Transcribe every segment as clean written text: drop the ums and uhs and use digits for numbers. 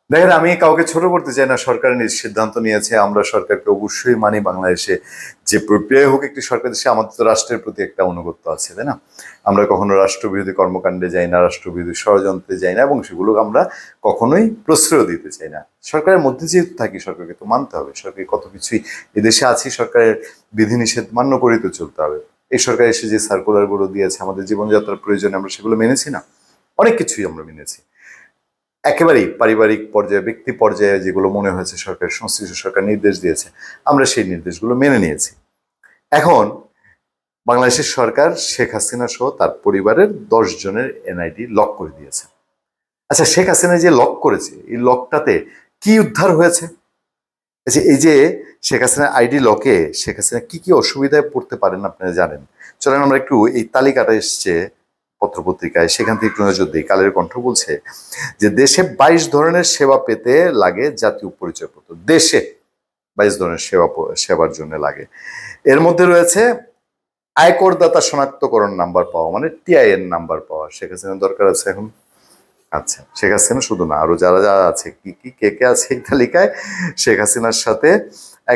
দেখেন, আমি কাউকে ছোট করতে চাই না। সরকার নিজ সিদ্ধান্ত নিয়েছে, আমরা সরকারকে অবশ্যই মানি। বাংলাদেশে যে প্রক্রিয়া হোক একটি সরকার দেশে, আমাদের তো রাষ্ট্রের প্রতি একটা আনুগত্য আছে, তাই না? আমরা কখনো রাষ্ট্রবিরোধী কর্মকাণ্ডে যাই না, রাষ্ট্রবিরোধী ষড়যন্ত্রে যাই না, এবং সেগুলো আমরা কখনোই প্রশ্রয় দিতে চাই না। সরকারের মধ্যে যেহেতু থাকি, সরকারকে তো মানতে হবে। সরকার কত কিছুই এদেশে আছি, সরকারের বিধিনিষেধ মান্য করেই তো চলতে হবে। এই সরকার এসে যে সার্কুলারগুলো দিয়েছে আমাদের জীবনযাত্রার প্রয়োজনে, আমরা সেগুলো মেনেছি না? অনেক কিছুই আমরা মেনেছি। একেবারেই পারিবারিক পর্যায়ে, ব্যক্তি পর্যায়ে যেগুলো মনে হয়েছে সরকার, সংশ্লিষ্ট সরকার নির্দেশ দিয়েছে, আমরা সেই নির্দেশগুলো মেনে নিয়েছি। এখন বাংলাদেশের সরকার শেখ হাসিনা সহ তার পরিবারের 10 জনের এনআইডি লক করে দিয়েছে। আচ্ছা, শেখ হাসিনা যে লক করেছে, এই লকটাতে কি উদ্ধার হয়েছে? আচ্ছা, এই যে শেখ হাসিনা আইডি লকে শেখ হাসিনা কি কি অসুবিধায় পড়তে পারেন আপনারা জানেন? চলেন আমরা একটু, এই তালিকাটা এসছে পত্রপত্রিকায়, সেখান থেকে একটু নজর দিই। কালের কণ্ঠ বলছে যে দেশে 22 ধরনের সেবা পেতে লাগে জাতীয় পরিচয়পত্র। দেশে 22 ধরনের সেবার জন্য লাগে। এর মধ্যে রয়েছে আয়করদাতা শনাক্তকরণ নাম্বার পাওয়া, মানে টিআইএন নাম্বার পাওয়া। শেখ হাসিনার দরকার আছে এখন? আচ্ছা, শেখ হাসিনা শুধু না, আরো যারা যারা আছে, কি কি কে কে আছে এই তালিকায়, শেখ হাসিনার সাথে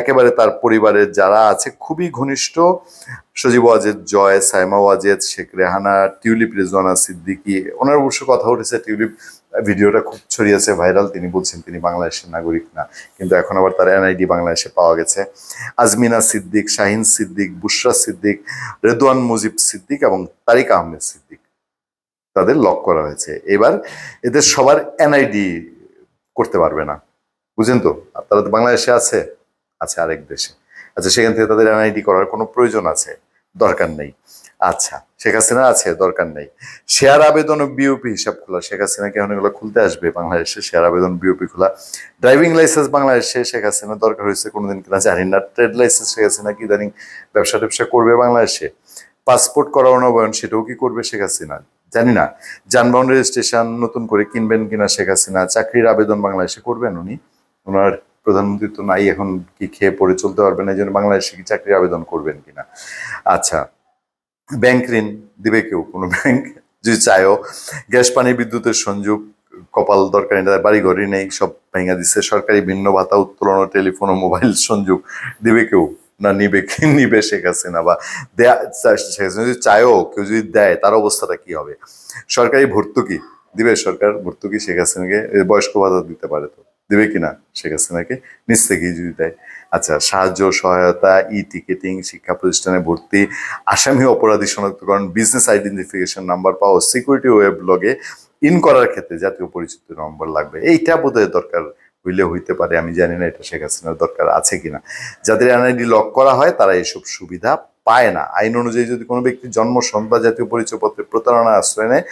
একেবারে তার পরিবারের যারা আছে খুবই ঘনিষ্ঠ: সজীব ওয়াজেদ জয়, সাইমা ওয়াজেদ, শেখ রেহানা, টিউলিপ রিজওয়ানা সিদ্দিকী। ওনার অবশ্য কথা উঠেছে, টিউলিপ ভিডিওটা খুব ছড়িয়েছে, ভাইরাল। তিনি বলছেন তিনি বাংলাদেশের নাগরিক না, কিন্তু এখন আবার তার এনআইডি বাংলাদেশে পাওয়া গেছে। আজমিনা সিদ্দিক, শাহিন সিদ্দিক, বুশরা সিদ্দিক, রেদওয়ান মুজিব সিদ্দিক এবং তারিক আহমেদ সিদ্দিক, তাদের লক করা হয়েছে। এবার এদের সবার এনআইডি করতে পারবে না, বুঝেন তো? তারা তো বাংলাদেশে আছে, আছে আরেক দেশে। আচ্ছা, সেখান থেকে তাদের এনআইডি করার কোনো প্রয়োজন আছে? দরকার নেই। আচ্ছা, শেখ হাসিনা আছে, দরকার নেই। শেয়ার আবেদন ও বিওপি হিসাব খোলা, শেখ হাসিনাকে এখন এগুলো খুলতে আসবে বাংলাদেশে? শেয়ার আবেদন, বিওপি খোলা। ড্রাইভিং লাইসেন্স বাংলাদেশে শেখ হাসিনা দরকার হয়েছে কোনোদিন কিনা জানি না। ট্রেড লাইসেন্স শেখ হাসিনা কি ইদানিং ব্যবসা ট্যাবসা করবে বাংলাদেশে? পাসপোর্ট করানো নবায়ন, সেটাও কি করবে শেখ হাসিনা? জানি না। যানবাহন রেজিস্ট্রেশন নতুন করে কিনবেন কিনা শেখ হাসিনা? চাকরির আবেদন বাংলাদেশে করবেন উনি? ওনার প্রধানমন্ত্রী তো নাই এখন, কি খেয়ে পড়ে চলতে পারবেন? এই জন্য বাংলাদেশে কি চাকরির আবেদন করবেন কিনা? আচ্ছা, ব্যাংক ঋণ দিবে কেউ? কোনো ব্যাংক যদি চায়ও? গ্যাস পানি বিদ্যুতের সংযোগ, কপাল দরকারি না, বাড়ি ঘরই নেই, সব ভেঙে দিচ্ছে। সরকারি ভিন্ন ভাতা উত্তোলন ও টেলিফোন ও মোবাইল সংযোগ দিবে কেউ? না, নিবে কি নিবে শেখ হাসিনা? বা দেয়া, শেখ হাসিনা যদি চায়ও, কেউ যদি দেয়, তার অবস্থাটা কি হবে? সরকারি ভর্তুকি দিবে সরকার? ভর্তুকি শেখ হাসিনাকে বয়স্ক ভাতা দিতে পারে তো, দিবে কিনা শেখ হাসিনাকে নিচ থেকেই যদি দেয়? আচ্ছা, সাহায্য সহায়তা, ই টিকেটিং, শিক্ষা প্রতিষ্ঠানে ভর্তি, আসামি অপরাধী শনাক্তকরণ, বিজনেস আইডেন্টিফিকেশন নাম্বার পাওয়া, সিকিউরিটি ওয়েব লগে ইন করার ক্ষেত্রে জাতীয় পরিচিতি নম্বর লাগবে। এইটা বোধহয় দরকার হইলে হইতে পারে, আমি জানি না এটা শেখ হাসিনার দরকার আছে কিনা। যাদের এনআইডি লক করা হয় তারা এসব সুবিধা পায় না। আইন অনুযায়ী যদি কোনো ব্যক্তি জন্ম সনদ বা জাতীয় পরিচয়পত্রের প্রতারণার আশ্রয় নেয়,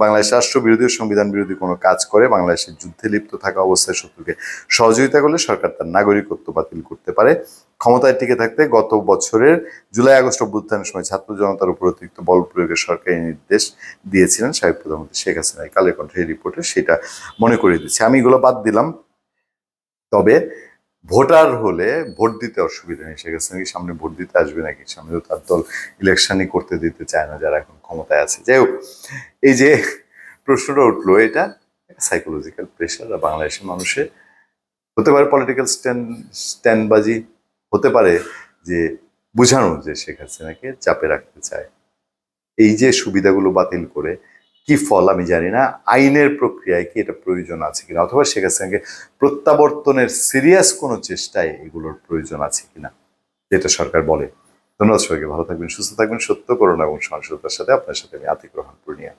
বাংলাদেশ রাষ্ট্র বিরোধী ও সংবিধান বিরোধী কোনো কাজ করে, বাংলাদেশের যুদ্ধে লিপ্ত থাকা অবস্থায় শত্রুকে সহযোগিতা করলে সরকার তার নাগরিকত্ব বাতিল করতে পারে। ক্ষমতায় টিকে থাকতে গত বছরের জুলাই আগস্ট অভ্যুত্থানের সময় ছাত্র জনতার উপর অতিরিক্ত বল প্রয়োগের সরকারি নির্দেশ দিয়েছিলেন সাবেক প্রধানমন্ত্রী শেখ হাসিনা। কালের কণ্ঠের রিপোর্টে সেটা মনে করিয়ে দিচ্ছে। আমি এগুলো বাদ দিলাম। তবে ভোটার হলে ভোট দিতে অসুবিধা নেই। শেখ হাসিনা কি সামনে ভোট দিতে আসবে নাকি? সামনে তো তার দল ইলেকশনই করতে দিতে চায় না, যারা এখন ক্ষমতায় আছে। যাই হোক, এই যে প্রশ্নটা উঠলো, এটা সাইকোলজিক্যাল প্রেশার। বাংলাদেশের মানুষের হতে পারে পলিটিক্যাল স্ট্যান্ডবাজি, হতে পারে যে বুঝানো যে শেখ হাসিনাকে চাপে রাখতে চায়। এই যে সুবিধাগুলো বাতিল করে কি ফল আমি জানি না। আইনের প্রক্রিয়ায় কি এটা প্রয়োজন আছে কিনা, অথবা শেখ হাসিনাকে প্রত্যাবর্তনের সিরিয়াস কোনো চেষ্টায় এগুলোর প্রয়োজন আছে কিনা, যেটা সরকার বলে। ধন্যবাদ সবাইকে, ভালো থাকবেন, সুস্থ থাকবেন। সত্য, করুণা এবং সহনশীলতার সাথে আপনার সাথে আমি আতিক রহমান পূর্ণিয়া।